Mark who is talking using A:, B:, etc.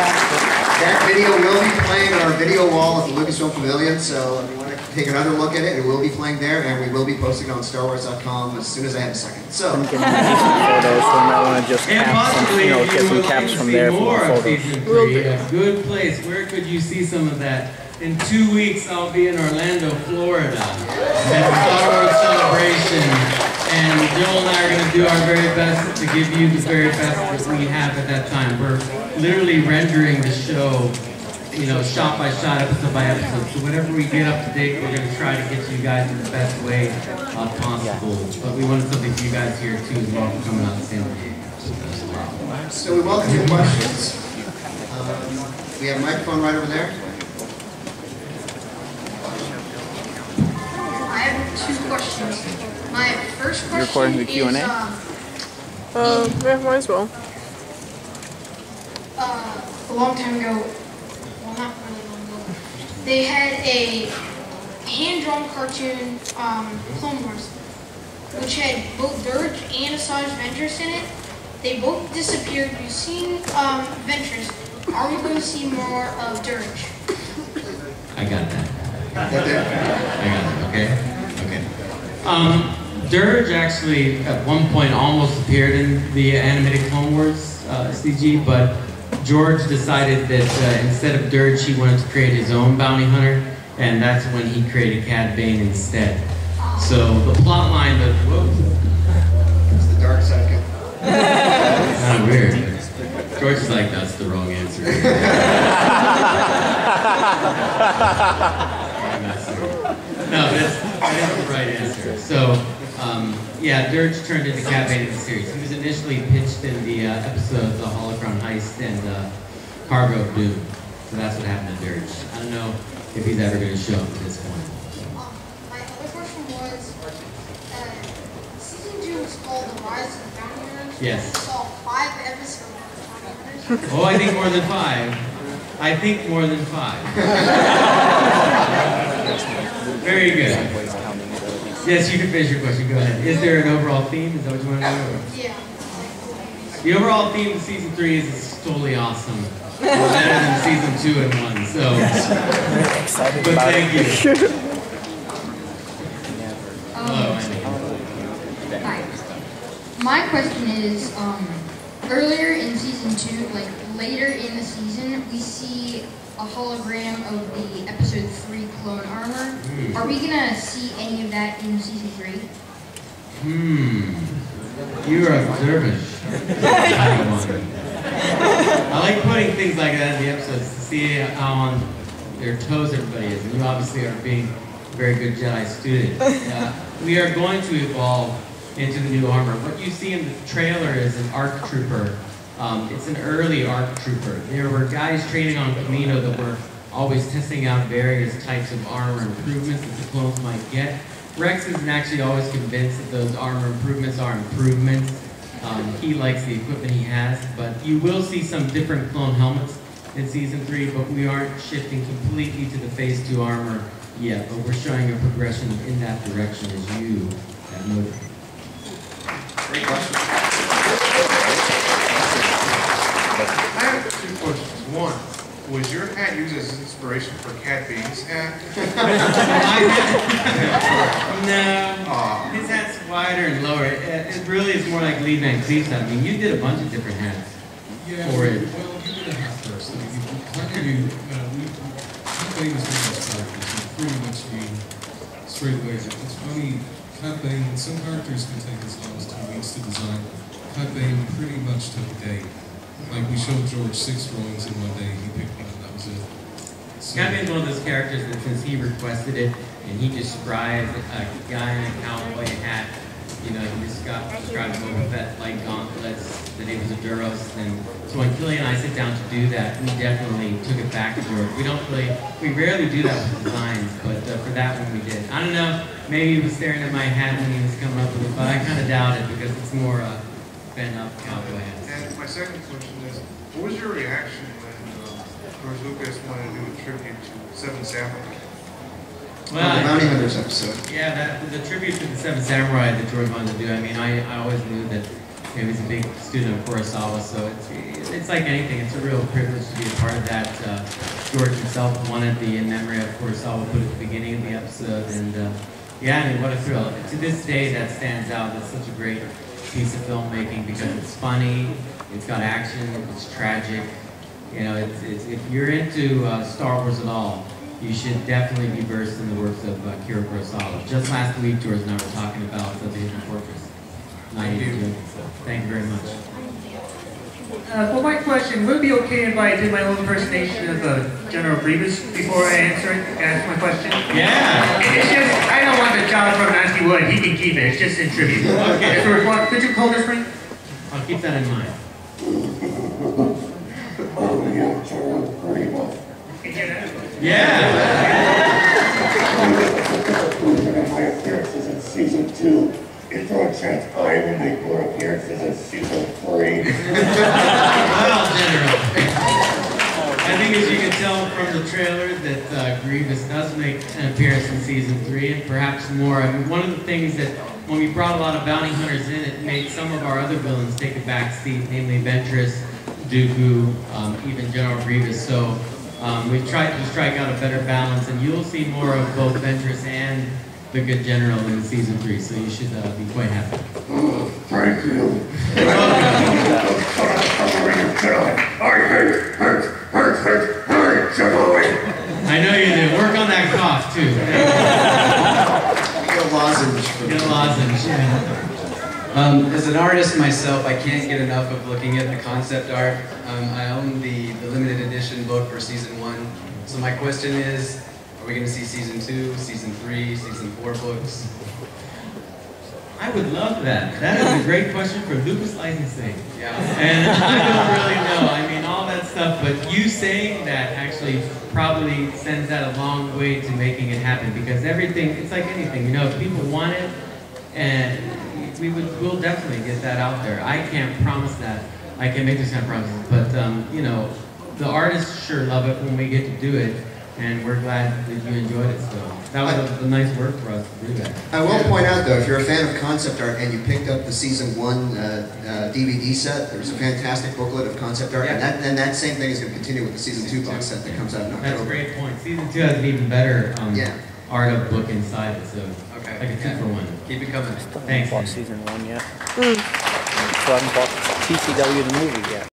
A: That video will be playing on our video wall at the Lucasfilm Pavilion, so if you want to take another look at it, it will be playing there, and we will be posting it on StarWars.com as soon as I have a second. So,
B: I'm getting some photos, so I want to just get some caps from there for
C: more
B: photos.
C: Season 3, a good place. Where could you see some of that? In 2 weeks, I'll be in Orlando, Florida, at the Star Wars Celebration. And Joel and I are going to do our very best to give you the very best that we have at that time. We're literally rendering the show, you know, shot by shot, episode by episode. So whenever we get up to date, we're going to try to get to you guys in the best way possible. But we wanted something for you guys here too as well for coming out the same day.
A: so we welcome your questions. We have a microphone right over there.
D: I have 2 questions. My first question
B: You're recording the Q&A?
E: Yeah, might as well.
D: A long time ago, well, not really long ago, they had a hand-drawn cartoon, Clone Wars, which had both Dirge and Asajj Ventress in it. They both disappeared. We've seen Ventress. Are we going to see more of Dirge?
C: I got that.
A: Got that there?
C: I got it, okay? Okay. Dirge actually, at one point, almost appeared in the animated Clone Wars CG, but George decided that instead of Dirge, he wanted to create his own bounty hunter, and that's when he created Cad Bane instead. So the plot line of,
A: It's the dark side.
C: kind of weird. George is like, that's the wrong answer. No, that's the right answer. So, yeah, Dirge turned into Cad Bane in the series. He was initially pitched in the episode The Holocron Heist and Cargo of Doom. So that's what happened to Dirge. I don't know if he's ever going to show up at this point.
D: My other question was, season 2 was called The Rise of the Bounty Hunters.
C: Yes.
D: We saw 5 episodes of the Bounty Hunters.
C: Oh, I think more than 5. I think more than 5. Very good. Yes, you can finish your question. Go ahead. Is there an overall theme? Is that what you want to know?
D: Yeah.
C: The overall theme of season 3 is it's totally awesome. Better than season 2 and 1. So,
B: Excited
C: but
B: about
C: thank
B: it.
C: you. Hello, Andy.
D: Hi. My question is, earlier in season 2, like later in the season, we see a hologram of the episode 3 clone armor. Are we gonna see any of that in season 3?
C: You're observant. I like putting things like that in the episodes to see how on their toes everybody is. And you obviously are being a very good Jedi student. We are going to evolve into the new armor. What you see in the trailer is an ARC Trooper. It's an early ARC Trooper. There were guys training on Kamino that were always testing out various types of armor improvements that the clones might get. Rex isn't actually always convinced that those armor improvements are improvements. He likes the equipment he has, but you will see some different clone helmets in season 3, but we aren't shifting completely to the phase 2 armor yet, but we're showing a progression in that direction as you have noted.
A: Great question.
F: I have 2 questions. One, was your hat used as inspiration for Cad Bane's hat?
C: No, his hat's wider and lower. It really is more like Lee Van Cleef's hat. I mean, you did a bunch of different hats for it.
G: Well, you did a hat first. I mean, Cad Bane is one of those characters who pretty much mean straight away. It's funny, Cad Bane, some characters can take as long as 2 weeks to design. Cad Bane pretty much took a day. Like, we showed George 6 drawings in one day, he picked one, and that was it. So,
C: Cad Bane's one of those characters that since he requested it and he described a guy in a cowboy hat, you know, he described Boba Fett like gauntlets, that he was a Duros, and so when Killian and I sit down to do that, we definitely took it back to George. We rarely do that with designs, but for that one we did. I don't know, maybe he was staring at my hat when he was coming up with it, but I kind of doubt it because it's more bent-up cowboy hat.
F: And my second question is, what was your reaction when George Lucas wanted to do a tribute to 7 Samurai?
C: Well,
A: The Bounty Hunters episode.
C: yeah, the tribute to the 7 Samurai that George wanted to do, I mean, I always knew that He was a big student of Kurosawa, so it's like anything. It's a real privilege to be a part of that. George himself wanted the In Memory of Kurosawa put at the beginning of the episode, and yeah, I mean, what a thrill. To this day, that stands out. It's such a great piece of filmmaking because it's funny, it's got action, it's tragic. You know, if you're into Star Wars at all, you should definitely be versed in the works of Akira Kurosawa. Just last week, George and I were talking about The Hidden Fortress.
F: Thank you.
C: So, thank you very much.
H: For my question, would it be okay if I did my own impersonation of General Grievous before I ask my question?
C: Yeah!
H: It's just, I don't want the job from Nancy Wood. He can keep it. It's just in tribute.
C: Okay.
H: Could you hold this ring?
C: I'll keep that in mind. Yeah!
I: My appearances in season 2. Is there a chance I will make more appearances in season 3?
C: Well, General, I think as you can tell from the trailer that Grievous does make an appearance in season 3 and perhaps more. I mean, one of the things that when we brought a lot of bounty hunters in, it made some of our other villains take a back seat, namely Ventress, Dooku, even General Grievous. So we've tried to strike out a better balance, and you'll see more of both Ventress and the good General in season 3, so you should be quite happy.
I: Thank you.
C: I know you do. Work on that cough, too.
A: Get a lozenge.
C: Get a lozenge, yeah.
J: As an artist myself, I can't get enough of looking at the concept art. I own the limited edition book for season 1. So my question is, are we going to see season 2, season 3, season 4 books?
C: I would love that. That is a great question for Lucas Licensing.
J: Yeah.
C: And I don't really know. I mean, all that stuff, but you saying that actually probably sends that a long way to making it happen, because everything, it's like anything, you know, if people want it, and we'll definitely get that out there. I can't promise that. I can make those kind of promises, but you know, the artists sure love it when we get to do it. And we're glad that you enjoyed it, so that was a nice work for us to do that.
A: I will point out, though, if you're a fan of concept art and you picked up the season 1 DVD set, there's a fantastic booklet of concept art,
C: Yeah.
A: and that same thing is going to continue with the season 2 box set that comes out in October.
C: That's a great point. Season 2 has an even better art of book inside it, so
J: Okay.
C: like a 2-for-1.
J: Keep it coming.
C: Thanks.
B: Bought season 1 yet. So I haven't bought TCW the movie yet.